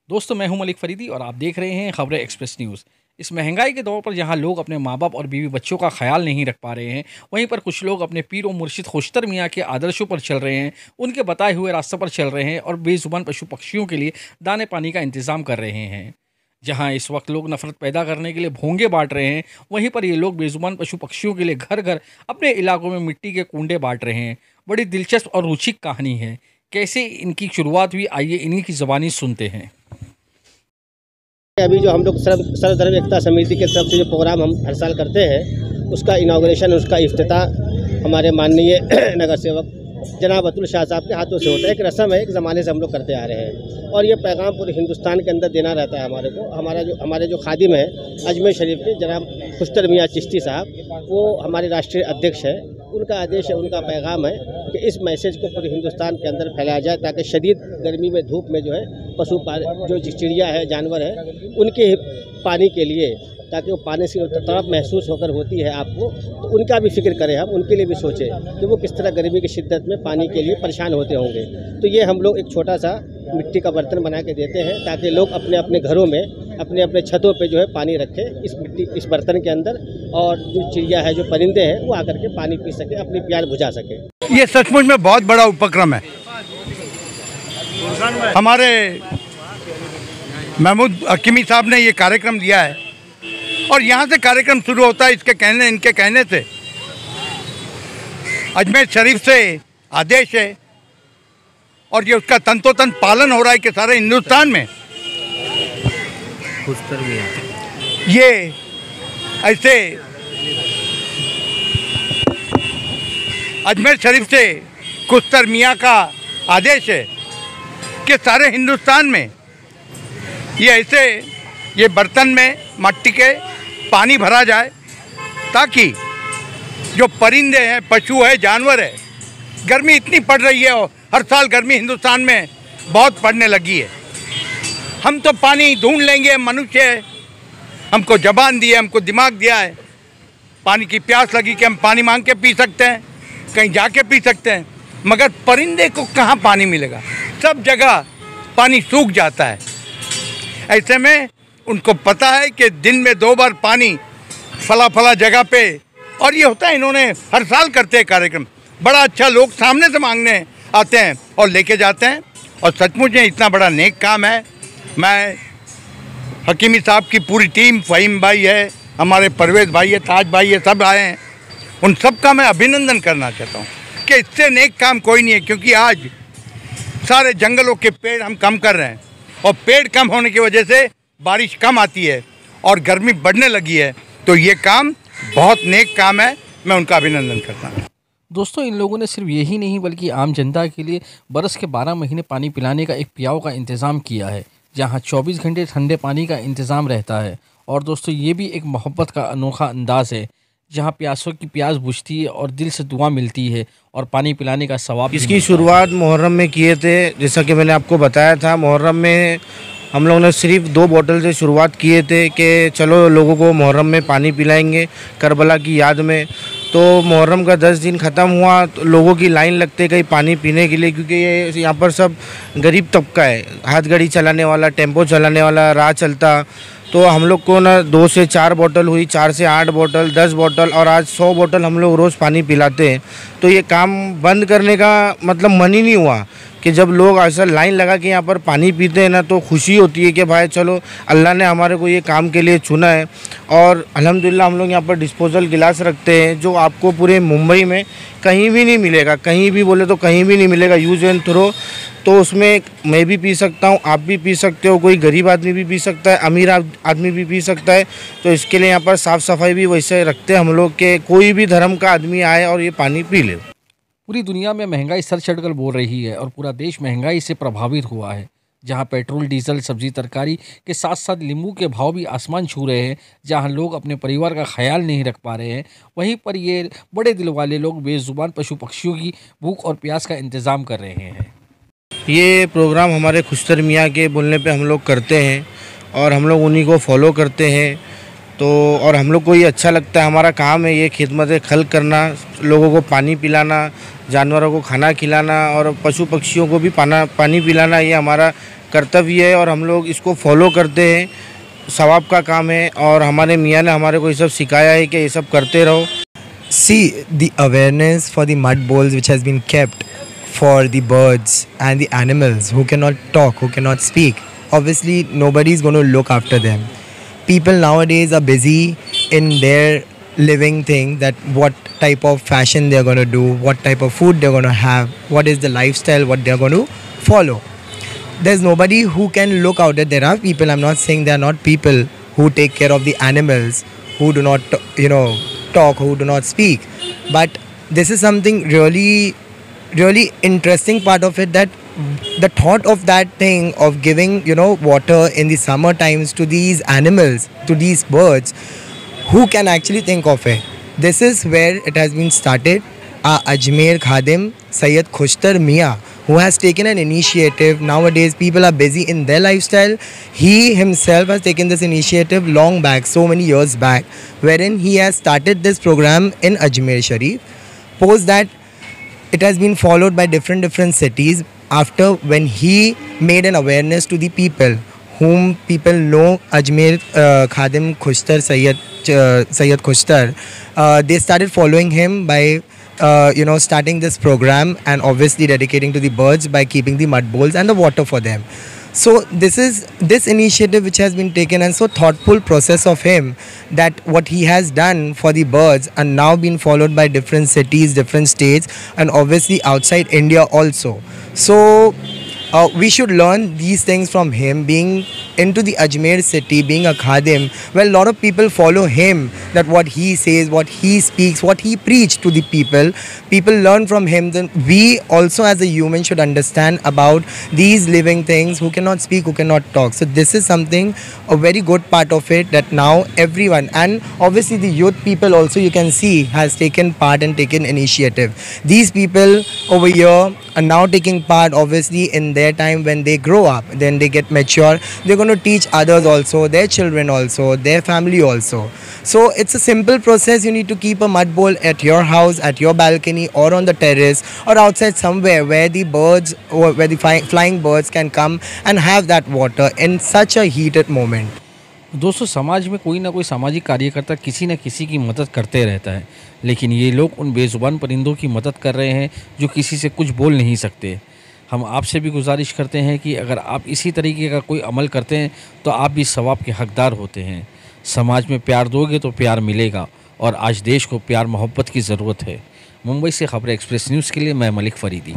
दोस्तों, मैं हूं मलिक फरीदी और आप देख रहे हैं खबरें एक्सप्रेस न्यूज़। इस महंगाई के दौर पर जहां लोग अपने माँ बाप और बीवी बच्चों का ख्याल नहीं रख पा रहे हैं, वहीं पर कुछ लोग अपने पीर और मुर्शिद खुशतर मियाँ के आदर्शों पर चल रहे हैं, उनके बताए हुए रास्ते पर चल रहे हैं और बेजुबान पशु पक्षियों के लिए दाने पानी का इंतज़ाम कर रहे हैं। जहां इस वक्त लोग नफरत पैदा करने के लिए भोंगे बांट रहे हैं, वहीं पर ये लोग बेजुबान पशु पक्षियों के लिए घर घर अपने इलाकों में मिट्टी के कुंडे बांट रहे हैं। बड़ी दिलचस्प और रुचिक कहानी है। कैसे इनकी शुरुआत हुई, आइए इन्हीं की ज़बानी सुनते हैं। अभी जो हम लोग सर्वधर्म एकता समिति की तरफ से जो प्रोग्राम हम हर साल करते हैं, उसका इनाग्रेशन, उसका इफ्तिताह हमारे माननीय नगर सेवक जनाब अतुल शाह साहब के हाथों से होता है। एक रस्म है, एक ज़माने से हम लोग करते आ रहे हैं और ये पैगाम पूरे हिंदुस्तान के अंदर देना रहता है हमारे को। हमारे जो खादिम है अजमेर शरीफ के जनाब खुशतर मियाँ चिश्ती साहब, वो हमारे राष्ट्रीय अध्यक्ष है। उनका आदेश है, उनका पैगाम है कि इस मैसेज को पूरे हिंदुस्तान के अंदर फैलाया जाए ताकि शदीद गर्मी में, धूप में जो है पशु जो चिड़िया है, जानवर है, उनके पानी के लिए, ताकि वो पानी से तड़प महसूस होकर होती है आपको, तो उनका भी फिक्र करें, हम उनके लिए भी सोचें कि वो किस तरह गर्मी की शिद्दत में पानी के लिए परेशान होते होंगे। तो ये हम लोग एक छोटा सा मिट्टी का बर्तन बना के देते हैं ताकि लोग अपने अपने घरों में, अपने अपने छतों पे जो है पानी रखें इस बर्तन के अंदर, और जो चिड़िया है, जो परिंदे हैं, वो आकर के पानी पी सके, अपनी प्यास बुझा सके। ये सचमुच में बहुत बड़ा उपक्रम है। हमारे महमूद हकीमी साहब ने ये कार्यक्रम दिया है और यहाँ से कार्यक्रम शुरू होता है इनके कहने से। अजमेर शरीफ से आदेश है और ये उसका तंतोतंत पालन हो रहा है कि सारे हिंदुस्तान में ये ऐसे अजमेर शरीफ से खुशतर मियाँ का आदेश है कि सारे हिंदुस्तान में ये बर्तन में मट्टी के पानी भरा जाए ताकि जो परिंदे हैं, पशु है, जानवर है, गर्मी इतनी पड़ रही है और हर साल गर्मी हिंदुस्तान में बहुत पड़ने लगी है। हम तो पानी ढूंढ लेंगे, मनुष्य है, हमको ज़बान दी है, हमको दिमाग दिया है, पानी की प्यास लगी कि हम पानी मांग के पी सकते हैं, कहीं जाके पी सकते हैं, मगर परिंदे को कहाँ पानी मिलेगा? सब जगह पानी सूख जाता है। ऐसे में उनको पता है कि दिन में 2 बार पानी फला जगह पे, और ये होता है, इन्होंने हर साल करते हैं कार्यक्रम। बड़ा अच्छा, लोग सामने से मांगने आते हैं और लेके जाते हैं और सचमुच में इतना बड़ा नेक काम है। मैं हकीमी साहब की पूरी टीम, फ़हीम भाई है, हमारे परवेज़ भाई है, ताज भाई है, सब आए हैं, उन सब का मैं अभिनंदन करना चाहता हूँ कि इससे नेक काम कोई नहीं है। क्योंकि आज सारे जंगलों के पेड़ हम कम कर रहे हैं और पेड़ कम होने की वजह से बारिश कम आती है और गर्मी बढ़ने लगी है। तो ये काम बहुत नेक काम है, मैं उनका अभिनंदन करता हूँ। दोस्तों, इन लोगों ने सिर्फ यही नहीं बल्कि आम जनता के लिए बरस के 12 महीने पानी पिलाने का एक प्याऊ का इंतज़ाम किया है, जहां 24 घंटे ठंडे पानी का इंतज़ाम रहता है। और दोस्तों, ये भी एक मोहब्बत का अनोखा अंदाज़ है, जहां प्यासों की प्यास बुझती है और दिल से दुआ मिलती है और पानी पिलाने का सवाब। इसकी शुरुआत मुहर्रम में किए थे, जैसा कि मैंने आपको बताया था। मुहर्रम में हम लोगों ने सिर्फ 2 बोतल से शुरुआत किए थे कि चलो लोगों को मुहर्रम में पानी पिलाएंगे करबला की याद में। तो मुहर्रम का 10 दिन ख़त्म हुआ तो लोगों की लाइन लगते गई पानी पीने के लिए, क्योंकि ये यहाँ पर सब गरीब तबका है, हाथ गाड़ी चलाने वाला, टेम्पो चलाने वाला, राह चलता। तो हम लोग को ना 2 से 4 बोतल हुई, 4 से 8 बोतल, 10 बोतल, और आज 100 बोतल हम लोग रोज़ पानी पिलाते हैं। तो ये काम बंद करने का मतलब मन ही नहीं हुआ कि जब लोग ऐसा लाइन लगा के यहाँ पर पानी पीते हैं ना, तो खुशी होती है कि भाई चलो अल्लाह ने हमारे को ये काम के लिए चुना है। और अल्हम्दुलिल्लाह हम लोग यहाँ पर डिस्पोजल गिलास रखते हैं जो आपको पूरे मुंबई में कहीं भी नहीं मिलेगा, कहीं भी बोले तो कहीं भी नहीं मिलेगा, यूज एंड थ्रो। तो उसमें मैं भी पी सकता हूँ, आप भी पी सकते हो, कोई गरीब आदमी भी पी सकता है, अमीर आदमी भी पी सकता है। तो इसके लिए यहाँ पर साफ़ सफाई भी वैसे रखते हैं हम लोग के कोई भी धर्म का आदमी आए और ये पानी पी ले। पूरी दुनिया में महंगाई सर चढ़कर बोल रही है और पूरा देश महंगाई से प्रभावित हुआ है, जहां पेट्रोल, डीजल, सब्जी, तरकारी के साथ साथ नींबू के भाव भी आसमान छू रहे हैं। जहां लोग अपने परिवार का ख्याल नहीं रख पा रहे हैं, वहीं पर ये बड़े दिल वाले लोग बेजुबान पशु पक्षियों की भूख और प्यास का इंतज़ाम कर रहे हैं। ये प्रोग्राम हमारे खुशतर मियाँ के बोलने पे हम लोग करते हैं और हम लोग उन्हीं को फॉलो करते हैं। तो और हम लोग को ये अच्छा लगता है, हमारा काम है ये खिदमत खल्क करना, लोगों को पानी पिलाना, जानवरों को खाना खिलाना और पशु पक्षियों को भी पानी पिलाना, ये हमारा कर्तव्य है और हम लोग इसको फॉलो करते हैं। सवाब का काम है और हमारे मियाँ ने हमारे को ये सब सिखाया है कि ये सब करते रहो। See, the awareness for the mud bowls which has been kept for the birds and the animals who cannot talk, who cannot speak, obviously nobody is going to look after them. People nowadays are busy in their living thing, that what type of fashion they're going to do, what type of food they're going to have, what is the lifestyle, what they're going to follow. There's nobody who can look out at. There are people, I'm not saying there are not people who take care of the animals, who do not, talk, who do not speak. But this is something really interesting part of it, that the thought of that thing of giving, water in the summer times to these animals, to these birds, who can actually think of it? This is where it has been started. Our Ajmer Khadim, Sayyid Khushtar Mia, who has taken an initiative. Nowadays people are busy in their lifestyle. He himself has taken this initiative long back, so many years back, wherein he has started this program in Ajmer Sharif. Post that, it has been followed by different cities after when he made an awareness to the people whom people know. Ajmer Khadim Khushtar, Sayyid Khushtar, they started following him by starting this program and obviously dedicating to the birds by keeping the mud bowls and the water for them. So this initiative which has been taken, and so thoughtful process of him, that what he has done for the birds are now being followed by different cities, different states, and obviously outside India also. So we should learn these things from him, being into the Ajmer city, being a Khadim. Well, a lot of people follow him, that what he says, what he speaks, what he preached to the people learn from him. Then we also as a human should understand about these living things who cannot speak, who cannot talk. So this is something, a very good part of it, that now everyone, and obviously the youth people also, you can see, has taken part and taken initiative. These people over here are now taking part, obviously in their time when they grow up, then they get mature, they're going to teach others also, their children also, their family also. So it's a simple process. You need to keep a mud bowl at your house, at your balcony, or on the terrace, or outside somewhere where the birds, or where the flying birds can come and have that water in such a heated moment. दोस्तों, समाज में कोई ना कोई सामाजिक कार्यकर्ता किसी न किसी की मदद करते रहता है, लेकिन ये लोग उन बेजुबान परिंदों की मदद कर रहे हैं जो किसी से कुछ बोल नहीं सकते। हम आपसे भी गुजारिश करते हैं कि अगर आप इसी तरीके का कोई अमल करते हैं तो आप भी सवाब के हकदार होते हैं। समाज में प्यार दोगे तो प्यार मिलेगा, और आज देश को प्यार मोहब्बत की ज़रूरत है। मुंबई से खबरें एक्सप्रेस न्यूज़ के लिए मैं मलिक फरीदी।